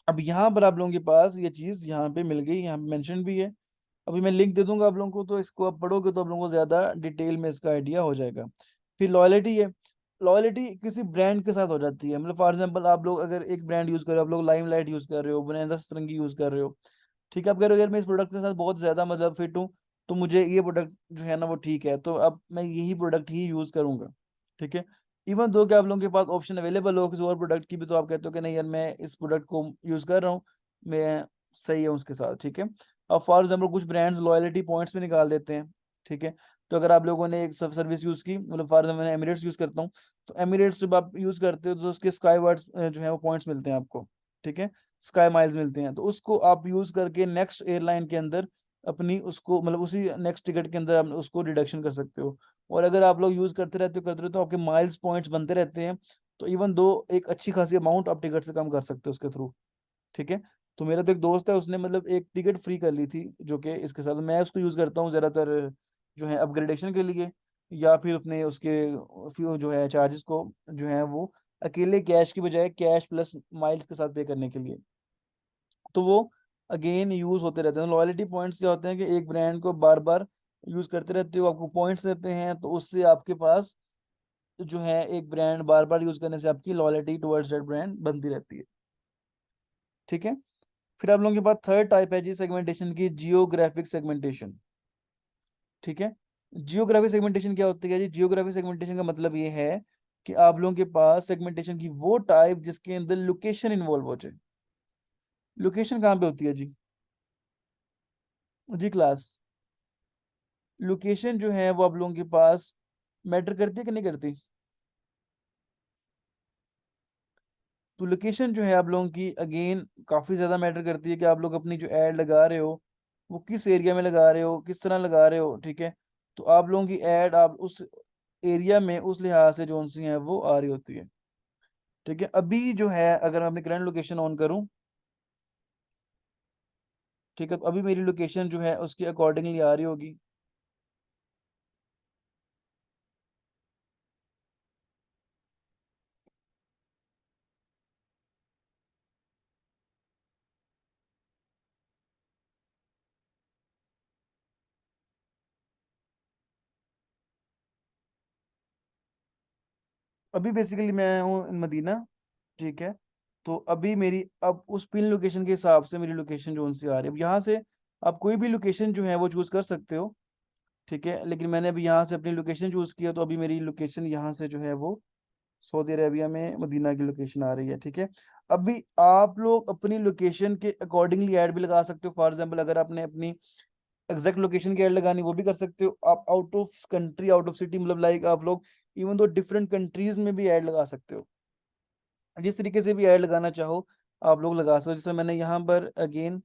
Speaker 1: अब यहाँ पर आप लोगों के पास ये चीज़ यहाँ पे मिल गई, यहाँ पे मेंशन भी है। अभी मैं लिंक दे दूंगा आप लोगों को, तो इसको आप पढ़ोगे तो आप लोगों को ज़्यादा डिटेल में इसका आइडिया हो जाएगा। फिर लॉयलिटी है, लॉयलिटी किसी ब्रांड के साथ हो जाती है, मतलब फॉर एग्जांपल आप लोग अगर एक ब्रांड यूज़ कर रहे हो, आप लोग लाइमलाइट यूज़ कर रहे हो, बनाना सतरंगी यूज़ कर रहे हो, ठीक है। आप कह रहे हो यार मैं इस प्रोडक्ट के साथ बहुत ज़्यादा मतलब फिट हूँ, तो मुझे ये प्रोडक्ट जो है ना वो ठीक है, तो अब मैं यही प्रोडक्ट ही यूज़ करूंगा, ठीक है। इवन दो कि आप लोगों के पास ऑप्शन अवेलेबल हो किसी और प्रोडक्ट की भी, तो आप कहते हो कि नहीं यार मैं इस प्रोडक्ट को यूज कर रहा हूँ, मैं सही है उसके साथ, ठीक है। अब फॉर एग्जाम्पल कुछ ब्रांड्स लॉयल्टी पॉइंट्स भी निकाल देते हैं, ठीक है। तो अगर आप लोगों ने एक सर्विस यूज की, मतलब फॉर एग्जाम्पल मैं एमिरेट्स यूज करता हूँ, तो एमिरेट्स जब आप यूज करते हो तो उसके स्काई वर्ड्स जो है वो पॉइंट्स मिलते हैं आपको, ठीक है, स्काई माइल्स मिलते हैं, तो उसको आप यूज करके नेक्स्ट एयरलाइन के अंदर अपनी उसको मतलब उसी नेक्स्ट टिकट के अंदर आप उसको डिडक्शन कर सकते हो। और अगर आप लोग यूज करते रहते हो तो आपके माइल्स पॉइंट्स बनते रहते हैं, तो इवन दो एक अच्छी खासी अमाउंट आप टिकट से कम कर सकते हो उसके थ्रू, ठीक है। तो मेरा तो एक दोस्त है, उसने मतलब एक टिकट फ्री कर ली थी जो कि इसके साथ मैं उसको यूज करता हूँ ज्यादातर जो है अपग्रेडेशन के लिए, या फिर अपने उसके जो है चार्जेस को जो है वो अकेले कैश की बजाय कैश प्लस माइल्स के साथ पे करने के लिए, तो वो अगेन यूज होते रहते हैं। लॉयल्टी पॉइंट्स क्या होते हैं कि एक ब्रांड को बार बार यूज करते रहते हो, आपको पॉइंट्स देते हैं, तो उससे आपके पास जो है एक ब्रांड बार बार यूज करने से आपकी लॉयल्टी टुवर्ड्स दैट ब्रांड बनती रहती है, ठीक है। फिर आप लोगों के पास थर्ड टाइप है जी सेगमेंटेशन की, जियोग्राफिक सेगमेंटेशन, ठीक है। जियोग्राफिक सेगमेंटेशन क्या होती है जी? जियोग्राफिक सेगमेंटेशन का मतलब ये है कि आप लोगों के पास सेगमेंटेशन की वो टाइप जिसके अंदर लोकेशन इन्वॉल्व हो जाए। लोकेशन कहाँ पे होती है जी? जी क्लास, लोकेशन जो है वो आप लोगों के पास मैटर करती है कि नहीं करती? तो लोकेशन जो है आप लोगों की अगेन काफ़ी ज़्यादा मैटर करती है कि आप लोग अपनी जो एड लगा रहे हो वो किस एरिया में लगा रहे हो, किस तरह लगा रहे हो, ठीक है। तो आप लोगों की एड आप उस एरिया में उस लिहाज से जो सी है वो आ रही होती है, ठीक है। अभी जो है अगर मैं अपनी करंट लोकेशन ऑन करूं, ठीक है, तो अभी मेरी लोकेशन जो है उसके अकॉर्डिंगली आ रही होगी। अभी बेसिकली मैं हूँ मदीना, ठीक है। तो अभी मेरी अब उस पिन लोकेशन के हिसाब से मेरी लोकेशन जो उनसे आ रही है, अब यहाँ से आप कोई भी लोकेशन जो है वो चूज कर सकते हो, ठीक है। लेकिन मैंने अभी यहाँ से अपनी लोकेशन चूज किया, तो अभी मेरी लोकेशन यहाँ से जो है वो सऊदी अरेबिया में मदीना की लोकेशन आ रही है, ठीक है। अभी आप लोग अपनी लोकेशन के अकॉर्डिंगली ऐड भी लगा सकते हो। फॉर एग्जांपल अगर आपने अपनी एग्जैक्ट लोकेशन की ऐड लगानी वो भी कर सकते हो। आप out of country out of city मतलब लाइक आप लोग इवन दो डिफरेंट कंट्रीज में भी ऐड लगा सकते हो, जिस तरीके से भी ऐड लगाना चाहो आप लोग लगा सकते हो। जैसे मैंने यहाँ पर अगेन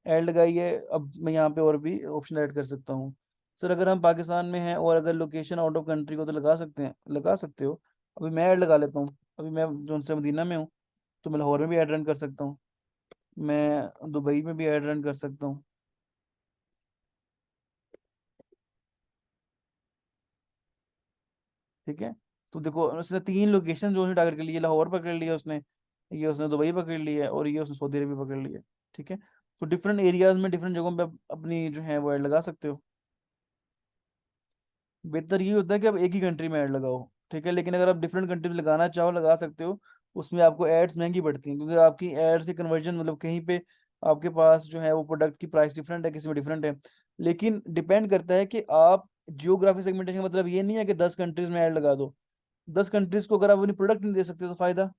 Speaker 1: ऐड लगाई है, अब मैं यहाँ पे और भी ऑप्शन ऐड कर सकता हूँ। सर अगर हम पाकिस्तान में हैं और अगर लोकेशन आउट ऑफ कंट्री को तो लगा सकते हैं, लगा सकते हो। अभी मैं ऐड लगा लेता हूँ, अभी मैं जो से मदीना में हूँ, तो मैं लाहौर में भी ऐड रन कर सकता हूँ, मैं दुबई में भी ऐड रन कर सकता हूँ, ठीक है। तो देखो उसने तीन लोकेशन जो है टारगेट कर ली, ये लाहौर पकड़ लिया उसने, ये उसने दुबई पकड़ लिया है, और ये उसने सऊदी अरबिया पकड़ लिया है, ठीक है। तो डिफरेंट एरियाज में डिफरेंट जगहों पे आप अपनी जो है वो ऐड लगा सकते हो। बेहतर ये होता है कि आप एक ही कंट्री में ऐड लगाओ, ठीक है। लेकिन अगर आप डिफरेंट कंट्री में लगाना चाहो लगा सकते हो, उसमें आपको एड्स महंगी पड़ती हैं, क्योंकि आपकी एड्स की कन्वर्जन मतलब कहीं पे आपके पास जो है वो प्रोडक्ट की प्राइस डिफरेंट है, किसी में डिफरेंट है। लेकिन डिपेंड करता है कि आप जियोग्राफी सेगमेंटेशन का मतलब ये नहीं है कि 10 कंट्रीज में ऐड लगा दो। 10 कंट्रीज को अगर आप अपनी प्रोडक्ट नहीं दे सकते तो फायदा,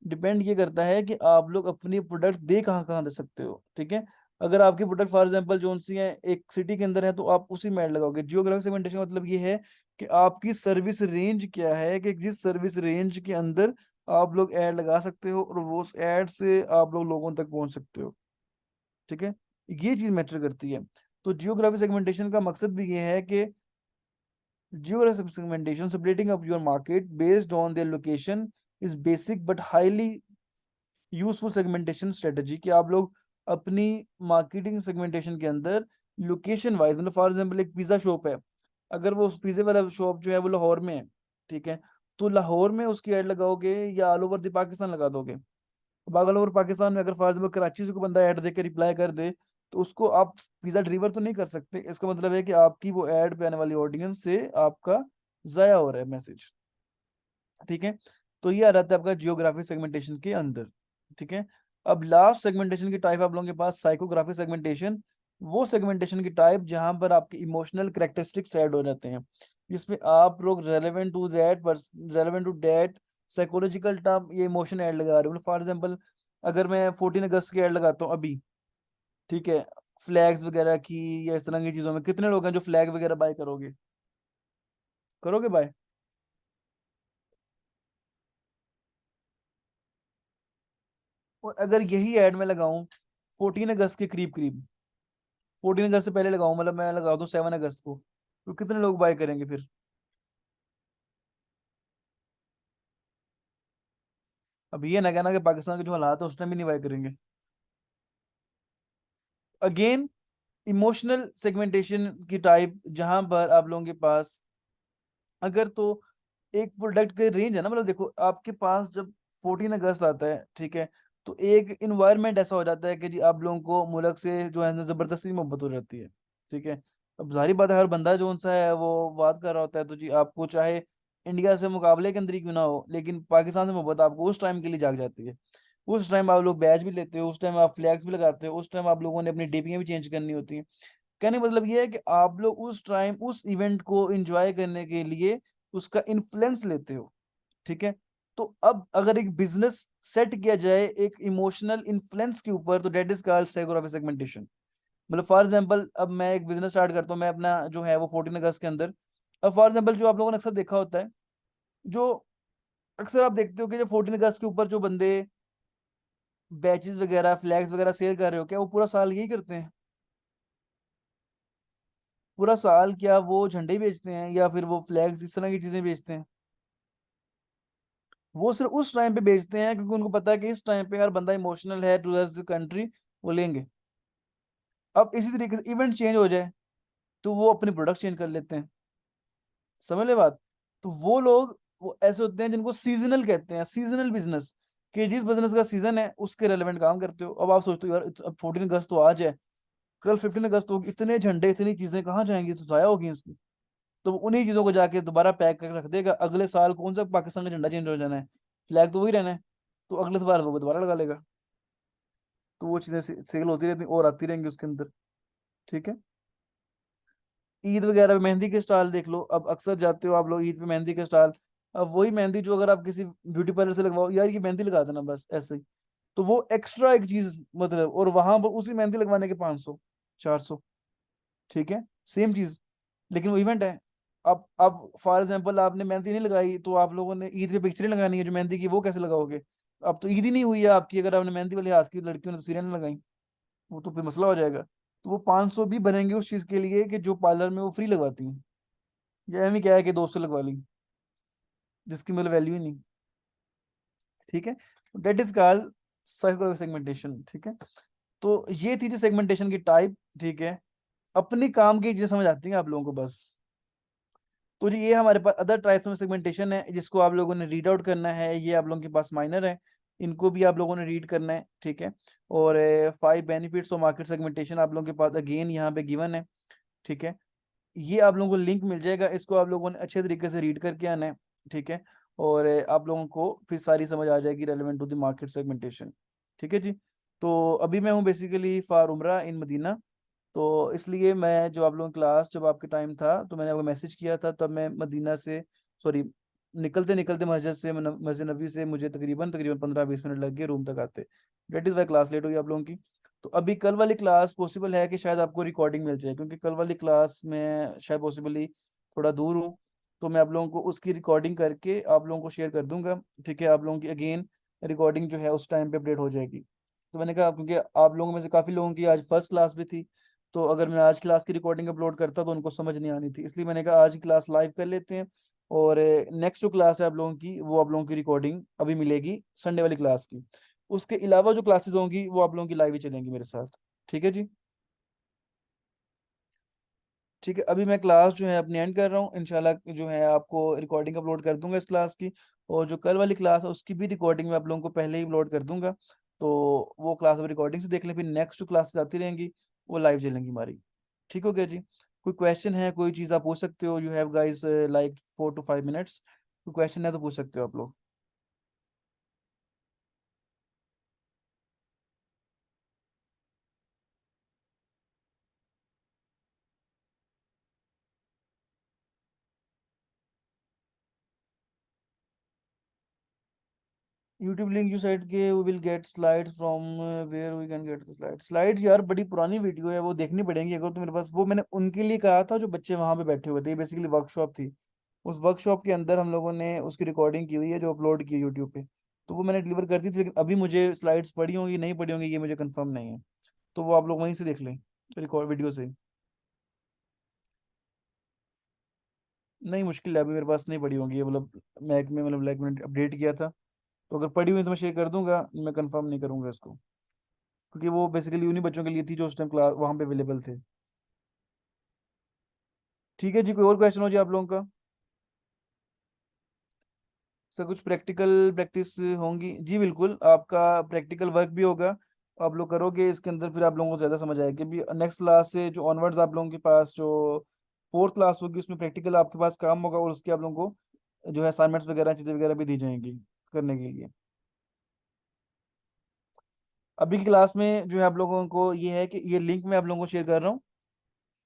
Speaker 1: डिपेंड ये करता है कि आप लोग अपनी प्रोडक्ट दे कहाँ कहाँ दे सकते हो, ठीक है। अगर आपकी प्रोडक्ट फॉर एग्जांपल जोन सी है एक सिटी के अंदर है, तो आप उसी में ऐड लगाओगे। जियोग्राफिक सेगमेंटेशन का मतलब ये है कि आपकी सर्विस रेंज क्या है, कि जिस सर्विस रेंज के अंदर आप लोग ऐड लगा सकते हो और वो उस ऐड से आप लोग लोगों तक पहुंच सकते हो, ठीक है। ये चीज मैटर करती है। तो जियोग्राफिक सेगमेंटेशन का मकसद भी ये है कि geographic segmentation separating up your market based on their location is basic but highly useful segmentation strategy, कि आप लोग अपनी मार्केटिंग सेगमेंटेशन के अंदर लोकेशन वाइज मतलब फॉर एग्जांपल एक पिज्जा शॉप है, अगर वो पिज्जे वाला शॉप जो है वो लाहौर में है, ठीक है, तो लाहौर में उसकी ऐड लगाओगे या ऑल ओवर द पाकिस्तान लगा दोगे? अब ऑल ओवर पाकिस्तान में अगर फॉर एग्जांपल कराची से कोई बंदा ऐड देकर रिप्लाई कर दे, तो उसको आप पिज्जा डिलीवर तो नहीं कर सकते। इसका मतलब है कि आपकी वो ऐड पे आने वाली ऑडियंस से आपका जाया हो रहा है मैसेज, ठीक है। तो ये आ जाता है आपका जियोग्राफिक सेगमेंटेशन के अंदर, ठीक है। अब लास्ट सेगमेंटेशन की टाइप आप लोगों के पास साइकोग्राफिक सेगमेंटेशन, वो सेगमेंटेशन की टाइप जहां पर आपके इमोशनल करेक्टरिस्टिक्स ऐड हो जाते हैं, जिसमें आप लोग relevant to that psychological term ये इमोशन ऐड लगा रहे हो। फॉर एग्जांपल, अगर मैं 14 अगस्त की ऐड लगाता हूँ अभी, ठीक है, फ्लैग्स वगैरह की या इस तरह की चीजों में, कितने लोग हैं जो फ्लैग वगैरह बाय करोगे? करोगे बाय? और अगर यही ऐड में लगाऊं 14 अगस्त के करीब करीब, 14 अगस्त से पहले लगाऊं, मतलब मैं लगा दूं 7 अगस्त को, तो कितने लोग बाय करेंगे फिर? अब ये ना कहना कि पाकिस्तान के जो हालात है उस टाइम भी नहीं बाय करेंगे। अगेन, इमोशनल सेगमेंटेशन की टाइप जहां पर आप लोगों के पास, अगर तो एक प्रोडक्ट के रेंज है ना, मतलब देखो आपके पास जब 14 अगस्त आता है, ठीक है, तो एक इन्वायरमेंट ऐसा हो जाता है कि जी आप लोगों को मुल्क से जो है ना जबरदस्ती मोहब्बत हो जाती है, ठीक है। अब जाहिर बात है हर बंदा जो उनसा है वो बात कर रहा होता है, तो जी आपको चाहे इंडिया से मुकाबले के अंदर ही क्यों ना हो, लेकिन पाकिस्तान से मोहब्बत आपको उस टाइम के लिए जाग जाती है। उस टाइम आप लोग बैच भी लेते हो, उस टाइम आप फ्लैग्स भी लगाते हो, उस टाइम आप लोगों ने अपनी डीपीयां भी चेंज करनी होती हैं। कहने का मतलब ये है कि आप लोग उस टाइम उस इवेंट को एंजॉय करने के लिए उसका इन्फ्लुएंस लेते हो, ठीक है। तो अब अगर एक बिजनेस सेट किया जाए एक इमोशनल इन्फ्लुएंस के ऊपर, तो that is called psychographic segmentation. मतलब फॉर एग्जांपल, अब मैं एक बिजनेस स्टार्ट करता हूँ, मैं अपना जो है वो 14 अगस्त के अंदर, अब फॉर एग्जांपल जो आप लोगों ने अक्सर देखा होता है, जो अक्सर आप देखते हो कि जो 14 अगस्त के ऊपर जो बंदे बैचेस वगैरह फ्लैग्स वगैरह सेल कर रहे हो, क्या वो पूरा साल यही करते हैं? पूरा साल क्या वो झंडे ही बेचते हैं या फिर वो फ्लैग्स इस तरह की चीजें बेचते हैं? वो सिर्फ उस टाइम पे बेचते हैं क्योंकि उनको पता है कि इस टाइम पे हर बंदा इमोशनल है टूवर्ड्स द कंट्री, वो लेंगे। अब इसी तरीके से इवेंट चेंज हो जाए तो वो अपनी प्रोडक्ट चेंज कर लेते हैं। समझ ले बात? तो वो लोग वो ऐसे होते हैं जिनको सीजनल कहते हैं, सीजनल बिजनेस, कि जिस बिजनेस का सीजन है उसके रेलेवेंट काम करते हो। अब आप सोचते हो यार अब 14 अगस्त तो आज है, कल 15 अगस्त होगी, इतने झंडे इतनी चीजें कहाँ जाएंगी, तो जाया होगी इसकी। तो वो उन्हीं चीजों को जाके दोबारा पैक करके रख देगा, अगले साल कौन सा पाकिस्तान का झंडा चेंज हो जाना है, फ्लैग तो वही रहना है, तो अगले बार वो दोबारा लगा लेगा। तो वो चीजें सेल होती रहती और आती रहेंगी उसके अंदर, ठीक है। ईद वगैरह में मेहंदी के स्टाइल देख लो, अब अक्सर जाते हो आप लोग ईद पे मेहंदी के स्टाइल, अब वही मेहंदी जो अगर आप किसी ब्यूटी पार्लर से लगवाओ, यार ये मेहंदी लगा देना बस ऐसे ही, तो वो एक्स्ट्रा एक चीज मतलब, और वहां पर उसी मेहंदी लगवाने के 500 400, ठीक है, सेम चीज, लेकिन वो इवेंट है। अब फॉर एग्जाम्पल आपने मेहंदी नहीं लगाई, तो आप लोगों ने ईद पे पिक्चरें लगानी है जो मेहंदी की, वो कैसे लगाओगे? अब तो ईद ही नहीं हुई है आपकी अगर आपने मेहंदी वाले हाथ की लड़कियों ने तस्वीरें नहीं लगाई, वो तो फिर मसला हो जाएगा। तो वो 500 भी बनेंगे उस चीज के लिए कि जो पार्लर में वो फ्री लगवाती हैं, ये हमें क्या है कि 200 लगवा ली, जिसकी मतलब वैल्यू ही नहीं, ठीक है। That is called psychological segmentation, ठीक है। तो ये थी जो सेगमेंटेशन की टाइप, ठीक है। अपनी काम की चीजें समझ आती हैं आप लोगों को बस। तो जी ये हमारे पास अदर टाइप्स में सेगमेंटेशन है जिसको आप लोगों ने रीड आउट करना है, ये आप लोगों के पास माइनर है, इनको भी आप लोगों ने रीड करना है, ठीक है। और 5 बेनिफिट्स ऑफ मार्केट सेगमेंटेशन आप लोगों के पास अगेन यहाँ पे गिवन है, ठीक है। ये आप लोगों को लिंक मिल जाएगा, इसको आप लोगों ने अच्छे तरीके से रीड करके आना है, ठीक है। और आप लोगों को फिर सारी समझ आ जाएगी relevant to the market segmentation, ठीक है जी। तो अभी मैं हूँ बेसिकली फार उमरा इन मदीना, तो इसलिए मैं जब आप लोगों की क्लास जब आपके टाइम था तो मैंने आपको मैसेज किया था, तब मैं मदीना से, सॉरी, निकलते निकलते मस्जिद से, मस्जिद नबी से मुझे तकरीबन तकरीबन 15-20 मिनट लग गए रूम तक आते। That is why class late हुई आप लोगों की। तो अभी कल वाली क्लास पॉसिबल है कि शायद आपको रिकॉर्डिंग मिल जाए, क्योंकि कल वाली क्लास में शायद पॉसिबली थोड़ा दूर हूँ, तो मैं आप लोगों को उसकी रिकॉर्डिंग करके आप लोगों को शेयर कर दूंगा, ठीक है। आप लोगों की अगेन रिकॉर्डिंग जो है उस टाइम पे अपडेट हो जाएगी। तो मैंने कहा क्योंकि आप लोगों में से काफ़ी लोगों की आज फर्स्ट क्लास भी थी, तो अगर मैं आज क्लास की रिकॉर्डिंग अपलोड करता तो उनको समझ नहीं आनी थी, इसलिए मैंने कहा आज की क्लास लाइव कर लेते हैं। और नेक्स्ट जो क्लास है आप लोगों की, वो आप लोगों की रिकॉर्डिंग अभी मिलेगी संडे वाली क्लास की। उसके अलावा जो क्लासेस होंगी वो आप लोगों की लाइव ही चलेंगी मेरे साथ, ठीक है जी। ठीक है, अभी मैं क्लास जो है अपनी एंड कर रहा हूँ, इंशाल्लाह जो है आपको रिकॉर्डिंग अपलोड कर दूंगा इस क्लास की, और जो कल वाली क्लास है उसकी भी रिकॉर्डिंग मैं आप लोगों को पहले ही अपलोड कर दूंगा। तो वो क्लास अब रिकॉर्डिंग से देख लें, फिर नेक्स्ट जो क्लासेस आती रहेंगी वो लाइव चलेंगी हमारी। ठीक हो गया जी? कोई क्वेश्चन है, कोई चीज़ आप पूछ सकते हो, you have guys like 4 to 5 minutes, कोई क्वेश्चन है तो पूछ सकते हो आप लोग। यूट्यूब लिंक यू साइट के we will get slides from where we can get the slides यार बड़ी पुरानी वीडियो है वो देखनी पड़ेंगी अगर तो मेरे पास वो मैंने उनके लिए कहा था जो बच्चे वहां पे बैठे हुए थे बेसिकली वर्कशॉप थी उस वर्कशॉप के अंदर हम लोगों ने उसकी रिकॉर्डिंग की हुई है जो अपलोड की है यूट्यूब पे तो वो मैंने डिलीवर कर दी थी लेकिन अभी मुझे स्लाइड्स पड़ी होंगी नहीं पड़ी होंगी ये मुझे कंफर्म नहीं है तो वो आप लोग वहीं से देख लें रिकॉर्ड वीडियो से नहीं मुश्किल है अभी मेरे पास नहीं पड़ी होंगी ये मतलब मैक में मतलब लाइक मैंने अपडेट किया था तो अगर पड़ी हुई तो मैं शेयर कर दूंगा मैं कंफर्म नहीं करूंगा इसको क्योंकि वो बेसिकली उन्हीं बच्चों के लिए थी जो उस टाइम क्लास वहाँ पे अवेलेबल थे ठीक है जी कोई और क्वेश्चन हो जी आप लोगों का सर कुछ प्रैक्टिकल प्रैक्टिस होंगी जी बिल्कुल आपका प्रैक्टिकल वर्क भी होगा आप लोग करोगे इसके अंदर फिर आप लोगों को ज़्यादा समझ आएगी कि नेक्स्ट क्लास से जो ऑनवर्ड्स आप लोगों के पास जो फोर्थ क्लास होगी उसमें प्रैक्टिकल आपके पास काम होगा और उसके आप लोगों को जो है असाइनमेंट्स वगैरह चीज़ें वगैरह भी दी जाएंगी करने के लिए अभी की क्लास में जो है आप लोगों को ये है कि ये लिंक मैं आप लोगों को शेयर कर रहा हूँ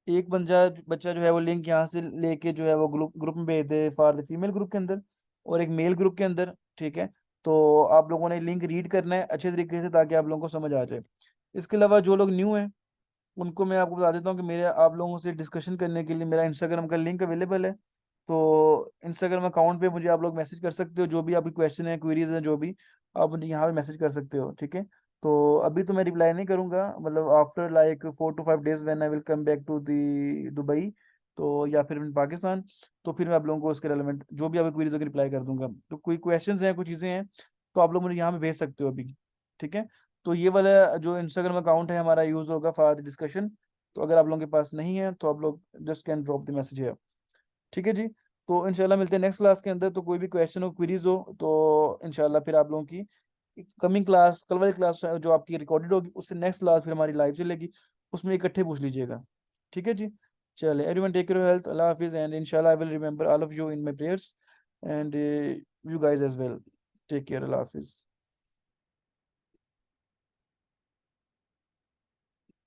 Speaker 1: एक बंदा बच्चा जो है वो लिंक यहाँ से लेके जो है वो ग्रुप ग्रुप में भेज दे फॉर द फीमेल ग्रुप के अंदर और एक मेल ग्रुप के अंदर ठीक है तो आप लोगों ने लिंक रीड करना है अच्छे तरीके से ताकि आप लोगों को समझ आ जाए इसके अलावा जो लोग न्यू हैं उनको मैं आपको बता देता हूँ कि मेरे आप लोगों से डिस्कशन करने के लिए मेरा इंस्टाग्राम का लिंक अवेलेबल है तो इंस्टाग्राम अकाउंट पे मुझे आप लोग मैसेज कर सकते हो जो भी आपकी क्वेश्चन है क्वेरीज है जो भी आप मुझे यहाँ पे मैसेज कर सकते हो ठीक है तो अभी तो मैं रिप्लाई नहीं करूंगा मतलब after like 4 to 5 days when I will come back to the Dubai तो या फिर इन पाकिस्तान तो फिर मैं आप लोगों को उसके रेलेवेंट जो भी आपकी क्वेरीज होगी रिप्लाई कर दूंगा तो कोई क्वेश्चंस हैं कुछ चीज़ें हैं तो आप लोग मुझे यहाँ पे भेज सकते हो अभी ठीक है तो ये वाला जो इंस्टाग्राम अकाउंट है हमारा यूज होगा फॉर डिस्कशन तो अगर आप लोगों के पास नहीं है तो आप लोग just can drop the message है ठीक है जी तो इंशाल्लाह मिलते हैं नेक्स्ट क्लास के अंदर तो कोई भी क्वेश्चन हो क्वेरीज हो तो इंशाल्लाह फिर आप लोगों की कमिंग क्लास कल वाली क्लास जो आपकी रिकॉर्डेड होगी उससे नेक्स्ट क्लास फिर हमारी लाइव चलेगी उसमें इकट्ठे पूछ लीजिएगा ठीक है जी चले एवरीवन टेक केयर हेल्थ अल्लाह हाफिज एंड इंशाल्लाह I will remember all of you in my prayers and you guys as well take care अल्लाह हाफिज